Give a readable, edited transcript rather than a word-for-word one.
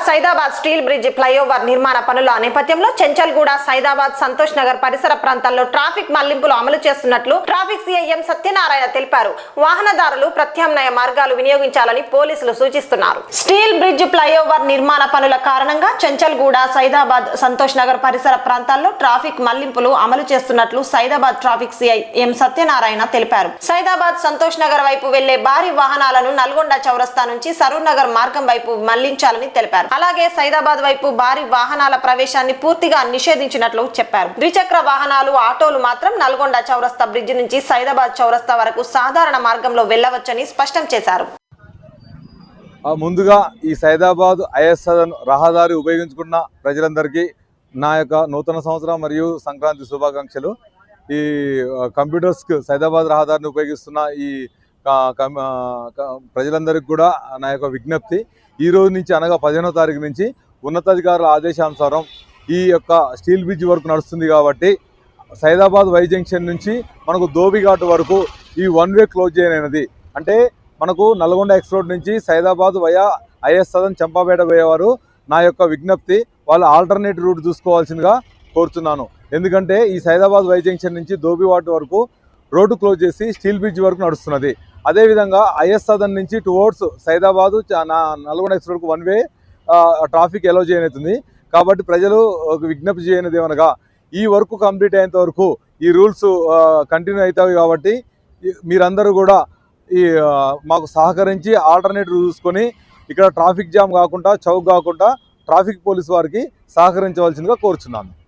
Saidabad steel bridge flyover నిర్మాణ పనుల నేపథ్యంలో చెంచల్గూడ సైదాబాద్ సంతోష్ నగర్ పరిసర ప్రాంతాల్లో ట్రాఫిక్ మళ్లింపులు అమలు చేస్తున్నట్లు ట్రాఫిక్ సిఐ ఎం సత్యనారాయణ తెలిపారు. వాహనదారులు ప్రత్యామ్నాయ మార్గాలు వినియోగించాలని పోలీసులు సూచిస్తున్నారు. స్టీల్ బ్రిడ్జ్ ఫ్లైఓవర్ నిర్మాణ పనుల కారణంగా చెంచల్గూడ సైదాబాద్ సంతోష్ నగర్ పరిసర ప్రాంతాల్లో ట్రాఫిక్ మళ్లింపులు అమలు చేస్తున్నట్లు సైదాబాద్ ట్రాఫిక్ సిఐ ఎం సత్యనారాయణ తెలిపారు. సైదాబాద్ సంతోష్ నగర్ వైపు వెళ్లే భారీ వాహనాలను నల్గొండ చౌరస్తా నుంచి సరూర్ నగర్ మార్గం వైపు మళ్లించాలని తెలిపారు. అలాగే సైదాబాద్ వైపు భారీ వాహనాల ప్రవేశాన్ని పూర్తిగా నిషేధించినట్లు చెప్పారు. ద్విచక్ర వాహనాలు, ఆటోలు మాత్రం నల్గొండ చౌరస్తా బ్రిడ్జి నుంచి సైదాబాద్ చౌరస్తా వరకు సాధారణ మార్గంలో వెళ్లవచ్చని స్పష్టం చేశారు. ముందుగా ఈ సైదాబాద్ ఐఎస్ఆర్ రహదారి ఉపయోగించుకున్న ప్రజలందరికీ నా యొక్క నూతన సంవత్సరం మరియు సంక్రాంతి శుభాకాంక్షలు. ఈ కంప్యూటర్స్ సైదాబాద్ రహదారిని ఉపయోగిస్తున్న ఈ ప్రజలందరికీ కూడా నా యొక్క విజ్ఞప్తి, ఈ రోజు నుంచి అనగా 15వ తారీఖు నుంచి ఉన్నతాధికారుల ఆదేశానుసారం ఈ యొక్క స్టీల్ బ్రిడ్జ్ వరకు నడుస్తుంది కాబట్టి సైదాబాద్ వై జంక్షన్ నుంచి మనకు ధోబిఘాట్ వరకు ఈ వన్ వే క్లోజ్ చేయనది. అంటే మనకు నల్గొండ ఎక్స్ రోడ్ నుంచి సైదాబాద్ వయా ఐఎస్ సదన్ చంపాపేట పోయేవారు నా యొక్క విజ్ఞప్తి, వాళ్ళు ఆల్టర్నేట్ రూట్ చూసుకోవాల్సిందిగా కోరుతున్నాను. ఎందుకంటే ఈ సైదాబాద్ వై జంక్షన్ నుంచి ధోబిఘాట్ వరకు రోడ్డు క్లోజ్ చేసి స్టీల్ బ్రిడ్జ్ వరకు నడుస్తున్నది. అదేవిధంగా ఐఎస్ సదన్ నుంచి టువర్డ్స్ సైదాబాద్ నల్గొండ ఎక్స్ రోడ్కు వన్ వే ట్రాఫిక్ ఎలో చేయనవుతుంది. కాబట్టి ప్రజలు విజ్ఞప్తి చేయనిది ఏమనగా ఈ వర్క్ కంప్లీట్ అయ్యేంత వరకు ఈ రూల్స్ కంటిన్యూ అవుతాయి. కాబట్టి మీరందరూ కూడా ఈ మాకు సహకరించి ఆల్టర్నేట్ చూసుకొని ఇక్కడ ట్రాఫిక్ జామ్ కాకుండా, చౌక్ కాకుండా ట్రాఫిక్ పోలీస్ వారికి సహకరించవలసిందిగా కోరుచున్నాను.